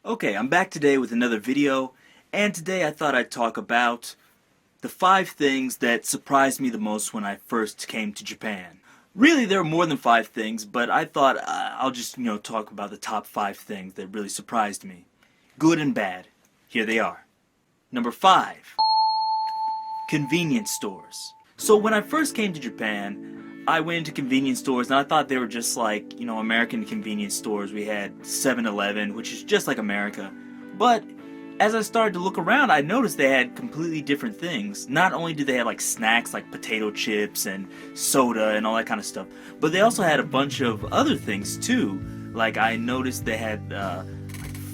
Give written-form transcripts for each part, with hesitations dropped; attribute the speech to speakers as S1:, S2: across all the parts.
S1: Okay, I'm back today with another video, and today I thought I'd talk about the 5 things that surprised me the most when I first came to Japan. Really, there are more than 5 things, but I thought I'll just, talk about the top 5 things that really surprised me. Good and bad. Here they are. Number 5. Convenience stores. So when I first came to Japan, I went into convenience stores and I thought they were just like, American convenience stores. We had 7-Eleven, which is just like America. But as I started to look around, I noticed they had completely different things. Not only did they have like snacks like potato chips and soda and all that kind of stuff, but they also had a bunch of other things too. Like I noticed they had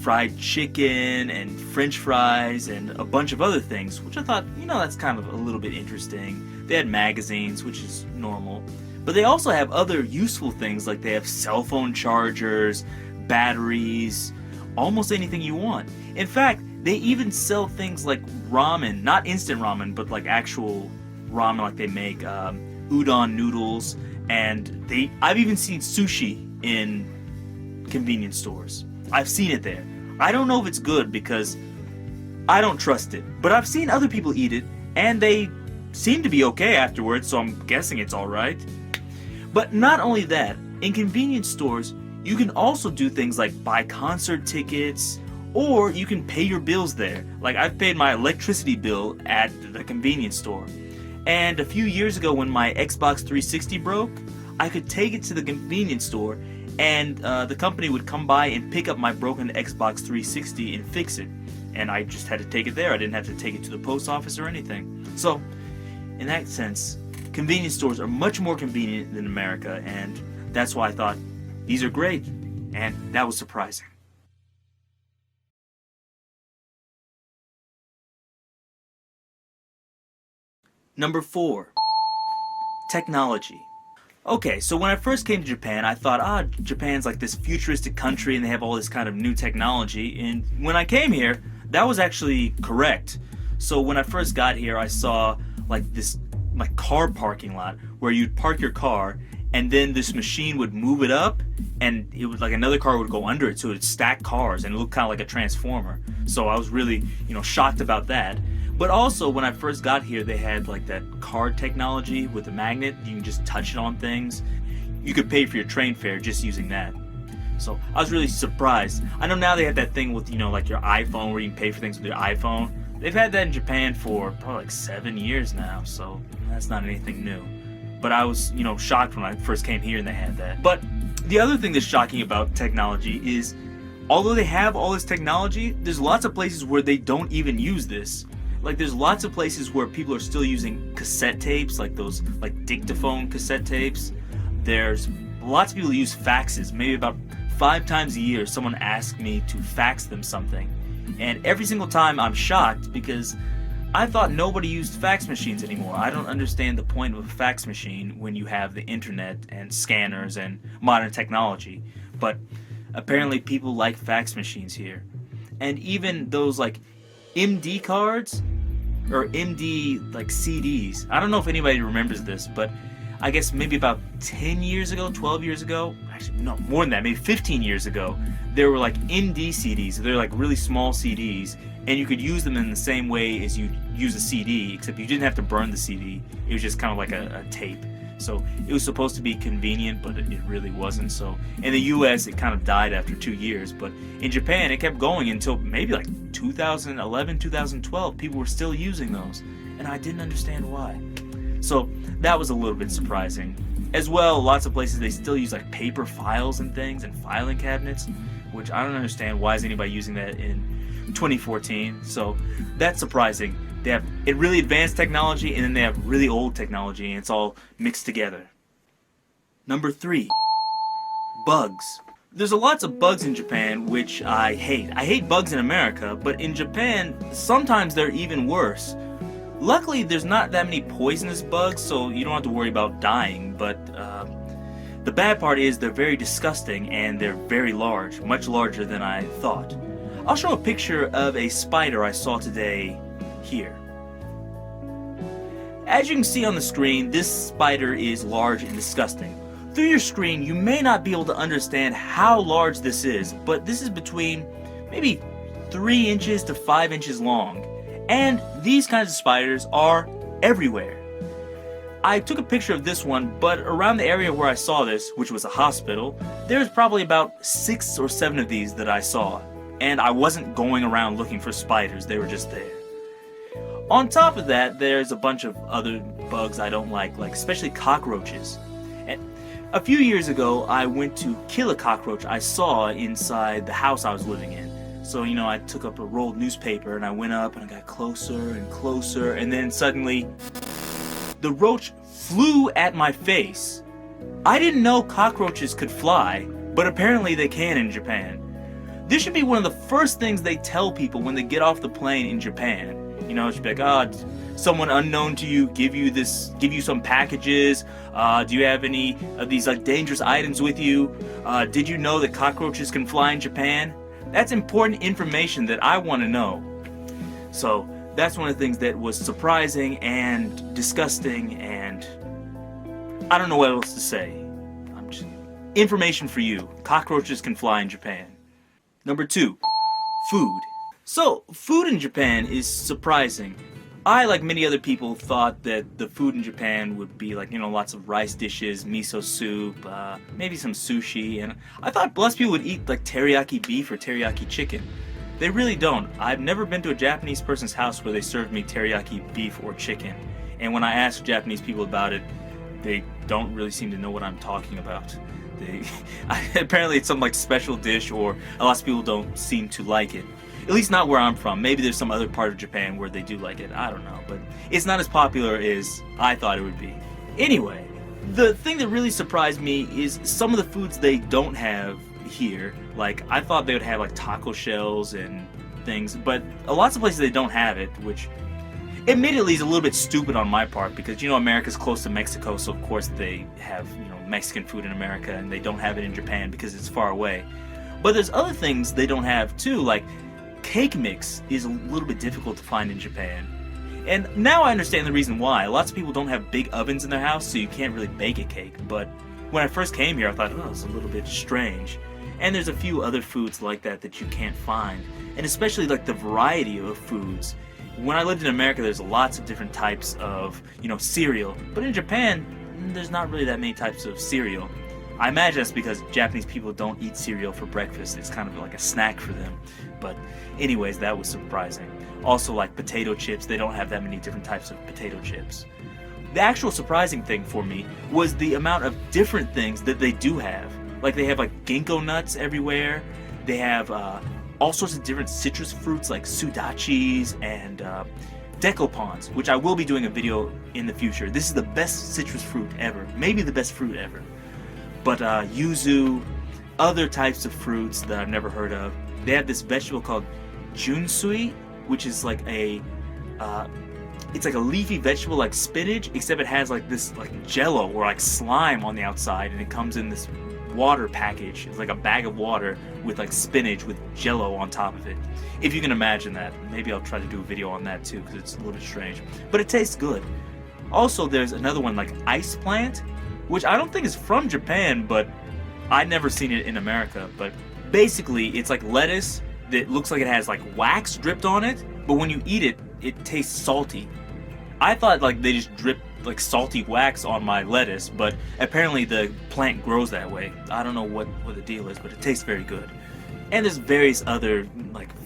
S1: fried chicken and french fries and a bunch of other things, which I thought, that's kind of a little bit interesting. They had magazines, which is normal. But they also have other useful things, like they have cell phone chargers, batteries, almost anything you want. In fact, they even sell things like ramen, not instant ramen, but like actual ramen, like they make udon noodles, and I've even seen sushi in convenience stores. I've seen it there. I don't know if it's good because I don't trust it, but I've seen other people eat it and they seem to be okay afterwards, so I'm guessing it's alright. But not only that, in convenience stores, you can also do things like buy concert tickets, or you can pay your bills there. Like I've paid my electricity bill at the convenience store. And a few years ago when my Xbox 360 broke, I could take it to the convenience store and the company would come by and pick up my broken Xbox 360 and fix it. And I just had to take it there. I didn't have to take it to the post office or anything. So, in that sense, convenience stores are much more convenient than America, and that's why I thought these are great. And that was surprising. Number 4. Technology. Okay, so when I first came to Japan, I thought, Japan's like this futuristic country and they have all this kind of new technology. And when I came here, that was actually correct. So when I first got here, I saw like this like car parking lot where you'd park your car and then this machine would move it up and it would like another car would go under it, so it'd stack cars and it looked kind of like a transformer. So I was really, shocked about that. But also, when I first got here, they had like that card technology with a magnet. You can just touch it on things. You could pay for your train fare just using that. So I was really surprised. I know now they have that thing with, like your iPhone where you can pay for things with your iPhone. They've had that in Japan for probably like 7 years now, so that's not anything new. But I was, shocked when I first came here and they had that. But the other thing that's shocking about technology is, although they have all this technology, there's lots of places where they don't even use this. Like there's lots of places where people are still using cassette tapes, like those like dictaphone cassette tapes. There's lots of people who use faxes. Maybe about 5 times a year someone asks me to fax them something. And every single time I'm shocked because I thought nobody used fax machines anymore. I don't understand the point of a fax machine when you have the internet and scanners and modern technology. But apparently people like fax machines here. And even those like MD cards or MD like CDs. I don't know if anybody remembers this, but I guess maybe about 10 years ago, 12 years ago, actually no, more than that, maybe 15 years ago, there were like MD CDs. They're like really small CDs, and you could use them in the same way as you use a CD, except you didn't have to burn the CD. It was just kind of like a tape. So it was supposed to be convenient, but it really wasn't. So in the US, it kind of died after 2 years, but in Japan, it kept going until maybe like 2011, 2012. People were still using those, and I didn't understand why. So that was a little bit surprising. As well, lots of places they still use like paper files and things and filing cabinets, which I don't understand. Why is anybody using that in 2014? So that's surprising. They have really advanced technology and then they have really old technology, and it's all mixed together. Number 3. Bugs. There's lots of bugs in Japan, which I hate. I hate bugs in America, but in Japan, sometimes they're even worse. Luckily, there's not that many poisonous bugs, so you don't have to worry about dying, but the bad part is they're very disgusting and they're very large, much larger than I thought. I'll show a picture of a spider I saw today here. As you can see on the screen, this spider is large and disgusting. Through your screen, you may not be able to understand how large this is, but this is between maybe 3 inches to 5 inches long. And these kinds of spiders are everywhere. I took a picture of this one, but around the area where I saw this, which was a hospital, there's probably about 6 or 7 of these that I saw. And I wasn't going around looking for spiders, they were just there. On top of that, there's a bunch of other bugs I don't like especially cockroaches. And a few years ago, I went to kill a cockroach I saw inside the house I was living in. So, I took up a rolled newspaper and I went up and I got closer and closer, and then suddenly the roach flew at my face. I didn't know cockroaches could fly, but apparently they can in Japan. This should be one of the first things they tell people when they get off the plane in Japan. It should be like, someone unknown to you give you some packages. Do you have any of these dangerous items with you? Did you know that cockroaches can fly in Japan? That's important information that I want to know. So that's one of the things that was surprising and disgusting, and I don't know what else to say. Information for you. Cockroaches can fly in Japan. Number 2, food. So, food in Japan is surprising. I, like many other people, thought that the food in Japan would be lots of rice dishes, miso soup, maybe some sushi, and I thought lots of people would eat teriyaki beef or teriyaki chicken. They really don't. I've never been to a Japanese person's house where they served me teriyaki beef or chicken, and when I ask Japanese people about it, they don't really seem to know what I'm talking about. Apparently it's some special dish, or lots of people don't seem to like it. At least not where I'm from. Maybe there's some other part of Japan where they do like it. I don't know. But it's not as popular as I thought it would be. Anyway, the thing that really surprised me is some of the foods they don't have here. I thought they would have taco shells and things, but lots of places they don't have it, which admittedly is a little bit stupid on my part, because America's close to Mexico, so of course they have Mexican food in America, and they don't have it in Japan because it's far away. But there's other things they don't have too, like cake mix is a little bit difficult to find in Japan. And now I understand the reason why. Lots of people don't have big ovens in their house, so you can't really bake a cake. But when I first came here, I thought, it's a little bit strange. And there's a few other foods like that you can't find. And especially the variety of foods. When I lived in America, there's lots of different types of, cereal. But in Japan, there's not really that many types of cereal. I imagine that's because Japanese people don't eat cereal for breakfast. It's kind of like a snack for them. But anyways, that was surprising. Also, potato chips, they don't have that many different types of potato chips. The actual surprising thing for me was the amount of different things that they do have. They have ginkgo nuts everywhere. They have all sorts of different citrus fruits like sudachis and decopons, which I will be doing a video in the future. This is the best citrus fruit ever. Maybe the best fruit ever. But yuzu, other types of fruits that I've never heard of. They have this vegetable called junsui, which is it's like a leafy vegetable like spinach, except it has this jello or slime on the outside, and it comes in this water package. It's like a bag of water with spinach with jello on top of it. If you can imagine that. Maybe I'll try to do a video on that too, because it's a little bit strange. But it tastes good. Also, there's another one ice plant, which I don't think is from Japan, but I'd never seen it in America. But basically, it's lettuce that looks like it has wax dripped on it, but when you eat it, it tastes salty. I thought they just dripped salty wax on my lettuce, but apparently the plant grows that way. I don't know what the deal is, but it tastes very good. And there's various other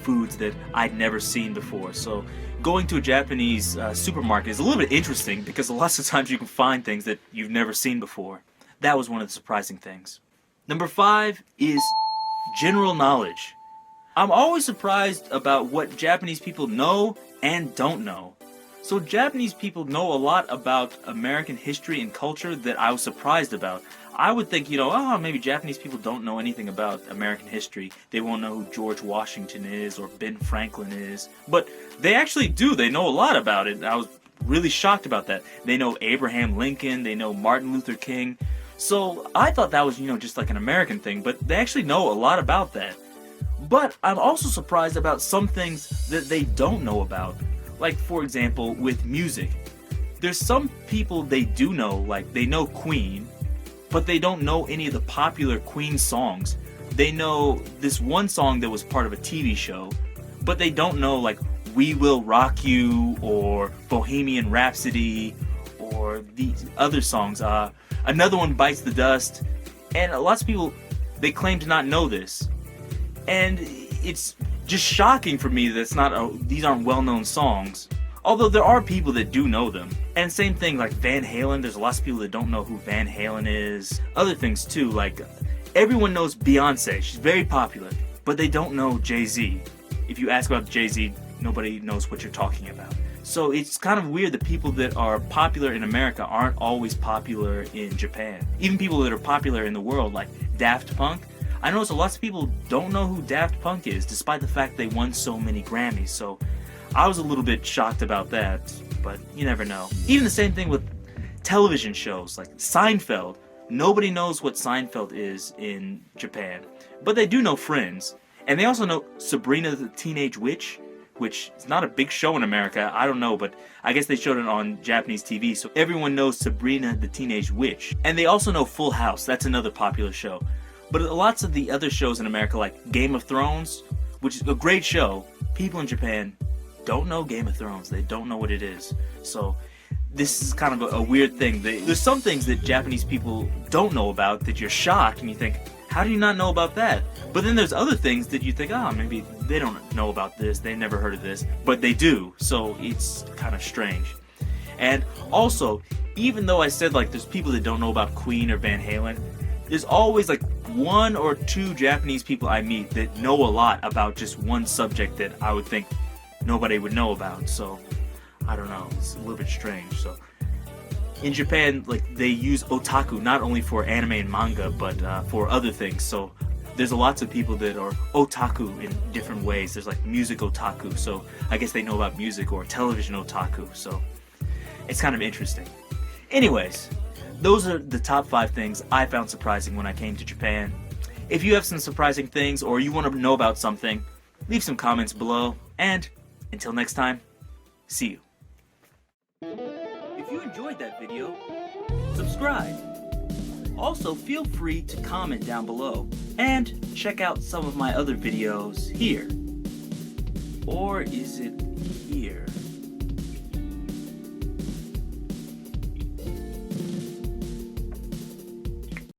S1: foods that I'd never seen before. So going to a Japanese supermarket is a little bit interesting, because lots of times you can find things that you've never seen before. That was one of the surprising things. Number 5 is general knowledge. I'm always surprised about what Japanese people know and don't know. So Japanese people know a lot about American history and culture that I was surprised about. I would think, maybe Japanese people don't know anything about American history. They won't know who George Washington is or Ben Franklin is. But they actually do. They know a lot about it. I was really shocked about that. They know Abraham Lincoln. They know Martin Luther King. So I thought that was, just an American thing. But they actually know a lot about that. But I'm also surprised about some things that they don't know about. For example, with music. There's some people they do know, they know Queen, but they don't know any of the popular Queen songs. they know this one song that was part of a TV show, but they don't know like We Will Rock You or Bohemian Rhapsody or these other songs. Another one, Bites the Dust, and lots of people, they claim to not know this. And it's just shocking for me that these aren't well-known songs. Although there are people that do know them. And same thing like Van Halen, there's lots of people that don't know who Van Halen is. Other things too, like everyone knows Beyonce, she's very popular, but they don't know Jay-Z. If you ask about Jay-Z, nobody knows what you're talking about. So it's kind of weird that people that are popular in America aren't always popular in Japan. Even people that are popular in the world, like Daft Punk, I notice lots of people don't know who Daft Punk is, despite the fact they won so many Grammys. So I was a little bit shocked about that, but you never know. Even the same thing with television shows, like Seinfeld. Nobody knows what Seinfeld is in Japan, but they do know Friends. And they also know Sabrina the Teenage Witch, which is not a big show in America, I don't know, but I guess they showed it on Japanese TV, so everyone knows Sabrina the Teenage Witch. And they also know Full House, that's another popular show. But lots of the other shows in America, like Game of Thrones, which is a great show, people in Japan don't know Game of Thrones, they don't know what it is. So this is kind of a weird thing. There's some things that Japanese people don't know about that you're shocked and you think, how do you not know about that? But then there's other things that you think, maybe they don't know about this, they never heard of this, but they do, so it's kind of strange. And also, even though I said like there's people that don't know about Queen or Van Halen, there's always like one or two Japanese people I meet that know a lot about just one subject that I would think nobody would know about, so I don't know, it's a little bit strange. So in Japan, like they use otaku not only for anime and manga, but for other things. So there's lots of people that are otaku in different ways. There's like music otaku, so I guess they know about music, or television otaku, so it's kind of interesting. Anyways, those are the top 5 things I found surprising when I came to Japan. If you have some surprising things, or you want to know about something, leave some comments below, and until next time, see you. If you enjoyed that video, subscribe. Also, feel free to comment down below, and check out some of my other videos here. Or is it here?